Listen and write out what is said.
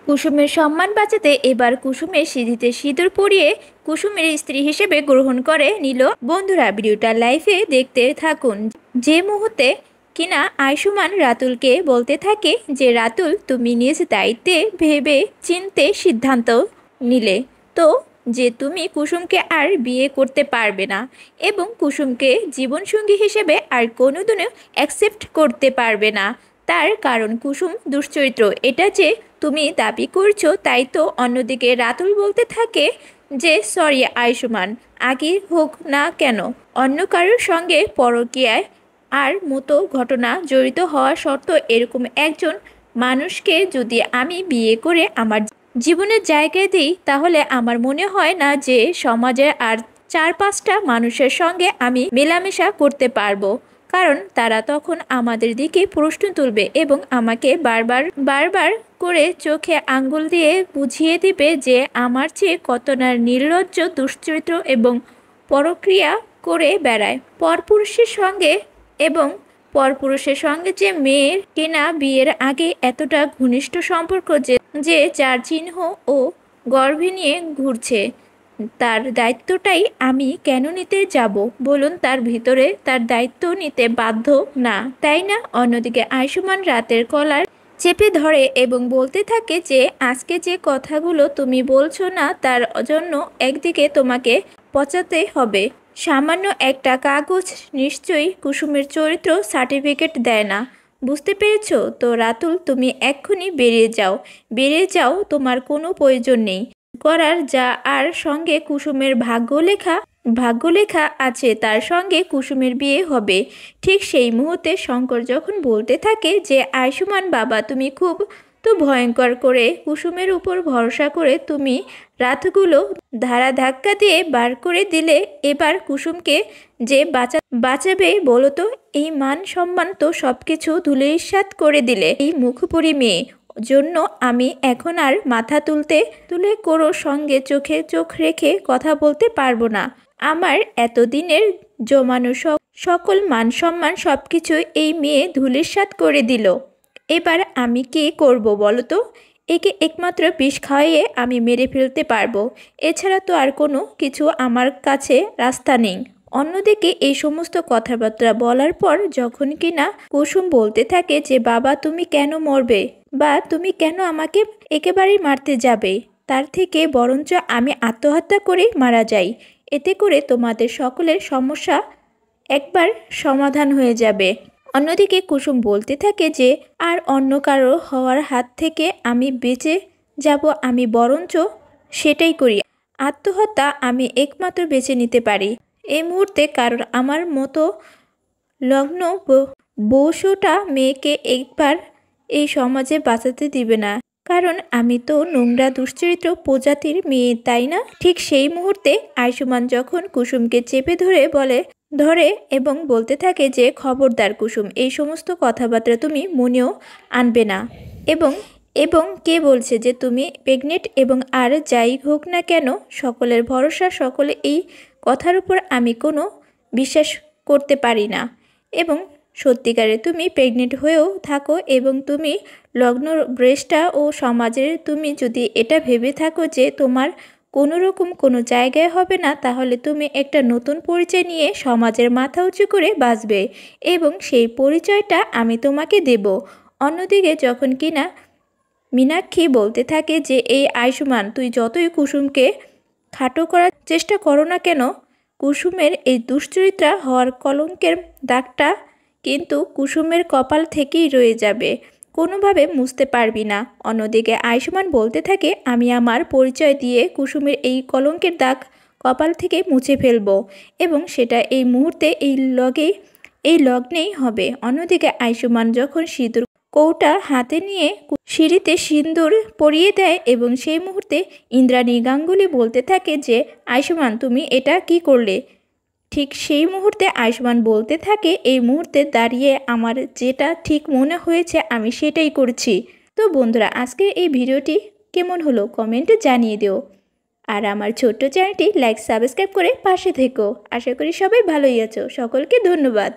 কুসুমের সম্মান বাঁচাতে এবার কুসুমের সিঁথিতে সিঁদুর পরিয়ে কুসুমের স্ত্রী হিসেবে গ্রহণ করে নিল। বন্ধুরা, ভিডিওটা লাইভে দেখতে থাকুন। যে মুহূর্তে কিনা আয়ুষ্মান রাতুলকে বলতে থাকে যে রাতুল, তুমি নিজ দায়িত্বে ভেবে চিনতে সিদ্ধান্ত নিলে তো যে তুমি কুসুমকে আর বিয়ে করতে পারবে না এবং কুসুমকে জীবনসঙ্গী হিসেবে আর কোনোদিনও অ্যাকসেপ্ট করতে পারবে না। তার কারণ কুসুম দুশ্চরিত্র, এটা যে তুমি দাবি করছো তাই তো। অন্যদিকে রাতুল বলতে থাকে যে সরি আয়ুষ্মান, আগে হোক না কেন অন্য কারোর সঙ্গে পরকীয়ায় আর মতো ঘটনা জড়িত হওয়া সত্ত্বেও এরকম একজন মানুষকে যদি আমি বিয়ে করে আমার জীবনের জায়গায় দিই তাহলে আমার মনে হয় না যে সমাজের আর 4-5টা মানুষের সঙ্গে আমি মেলামেশা করতে পারবো, কারণ তারা তখন আমাদের দিকে প্রশ্ন তুলবে এবং আমাকে বারবার করে চোখে আঙ্গুল দিয়ে বুঝিয়ে দিবে যে আমার চেয়ে কত না নির্লজ্জ, দুশ্চরিত্র এবং পরক্রিয়া করে বেড়ায় পরপুরুষের সঙ্গে। এবং পরপুরুষের সঙ্গে যে মেয়ের কিনা বিয়ের আগে এতটা ঘনিষ্ঠ সম্পর্ক যে যার চিহ্ন ও গর্ভে নিয়ে ঘুরছে, তার দায়িত্বটাই আমি কেন নিতে যাব বলুন? তার ভিতরে তার দায়িত্ব নিতে বাধ্য না, তাই না? অন্যদিকে আয়ুষ্মান রাতের কলার চেপে ধরে এবং বলতে থাকে যে আজকে যে কথাগুলো তুমি বলছো না তার জন্য একদিকে তোমাকে পচাতে হবে। সামান্য একটা কাগজ নিশ্চয়ই কুসুমের চরিত্র সার্টিফিকেট দেয় না, বুঝতে পেরেছো তো রাতুল? তুমি এক্ষুনি বেরিয়ে যাও, তোমার কোনো প্রয়োজন নেই করার। যা আর সঙ্গে কুসুমের ভাগ্যলেখা আছে, তার সঙ্গে কুসুমের বিয়ে হবে। ঠিক সেই মুহূর্তে শঙ্কর যখন বলতে থাকে যে আয়ুষ্মান বাবা, তুমি খুব তো ভয়ঙ্কর করে কুসুমের উপর ভরসা করে তুমি রাতগুলো ধাক্কা দিয়ে বার করে দিলে, এবার কুসুমকে যে বাঁচাবে বলো তো? এই মান সম্মান তো সব কিছু ধূলিসাৎ করে দিলে। এই মুখপুরি মেয়ে জন্য আমি এখন আর মাথা তুলে কারো সঙ্গে চোখে চোখ রেখে কথা বলতে পারবো না। আমার এতদিনের জমানো সকল মান সম্মান সব কিছু এই মেয়ে ধূলিসাৎ করে দিল। এবার আমি কি করব বলো তো? একে একমাত্র বিষ খাওয়াইয়ে আমি মেরে ফেলতে পারবো, এছাড়া তো আর কোনো কিছু আমার কাছে রাস্তা নেই। অন্যদিকে এই সমস্ত কথাবার্তা বলার পর যখন কিনা কুসুম বলতে থাকে যে বাবা, তুমি কেন মরবে বা তুমি কেন আমাকে একেবারেই মারতে যাবে? তার থেকে বরঞ্চ আমি আত্মহত্যা করে মারা যাই, এতে করে তোমাদের সকলের সমস্যা একবার সমাধান হয়ে যাবে। অন্যদিকে কুসুম বলতে থাকে যে আর অন্য কারো হওয়ার হাত থেকে আমি বেঁচে যাব, আমি বরঞ্চ সেটাই করি। আত্মহত্যা আমি একমাত্র বেছে নিতে পারি এই মুহূর্তে, কারণ আমার মতো লগ্ন বউসোটা মেয়েকে একবার এই সমাজে বাঁচাতে দিবে না, কারণ আমি তো নোংরা দুশ্চরিত্র প্রজাতির মেয়ে, তাই না? ঠিক সেই মুহূর্তে আয়ুষ্মান যখন কুসুমকে চেপে ধরে এবং বলতে থাকে যে খবরদার কুসুম, এই সমস্ত কথাবার্তা তুমি মনেও আনবে না। এবং কে বলছে যে তুমি প্রেগনেন্ট? এবং আর যাই হোক না কেন সকলের ভরসা, সকলে এই কথার উপর আমি কোনো বিশ্বাস করতে পারি না। এবং সত্যিকারে তুমি প্রেগনেন্ট হয়েও থাকো এবং তুমি লগ্ন ব্রেস্টটা ও সমাজের তুমি যদি এটা ভেবে থাকো যে তোমার কোনো রকম কোনো জায়গায় হবে না, তাহলে তুমি একটা নতুন পরিচয় নিয়ে সমাজের মাথা উঁচু করে বাঁচবে এবং সেই পরিচয়টা আমি তোমাকে দেব। অন্যদিকে যখন কিনা মীনাক্ষী বলতে থাকে যে এই আয়ুষ্মান, তুই যতই কুসুমকে খাটো করার চেষ্টা করো না কেন, কুসুমের এই দুশ্চরিত্রা হওয়ার কলঙ্কের দাগটা কিন্তু কুসুমের কপাল থেকেই রয়ে যাবে, কোনোভাবে মুছতে পারবি না। অন্যদিকে আয়ুষ্মান বলতে থাকে আমি আমার পরিচয় দিয়ে কুসুমের এই কলঙ্কের দাগ কপাল থেকে মুছে ফেলবো এবং সেটা এই মুহূর্তে এই লগ্নেই হবে। অন্যদিকে আয়ুষ্মান যখন সিঁদুর কৌটা হাতে নিয়ে সিঁড়িতে সিঁদুর পরিয়ে দেয় এবং সেই মুহূর্তে ইন্দ্রাণী গাঙ্গুলি বলতে থাকে যে আয়ুষ্মান, তুমি এটা কি করলে? ঠিক সেই মুহূর্তে আয়ুষ্মান বলতে থাকে এই মুহূর্তে দাঁড়িয়ে আমার যেটা ঠিক মনে হয়েছে আমি সেটাই করছি। তো বন্ধুরা, আজকের এই ভিডিওটি কেমন হলো কমেন্টে জানিয়ে দিও, আর আমার ছোট্ট চ্যানেলটি লাইক সাবস্ক্রাইব করে পাশে থেকো। আশা করি সবাই ভালোই আছো। সকলকে ধন্যবাদ।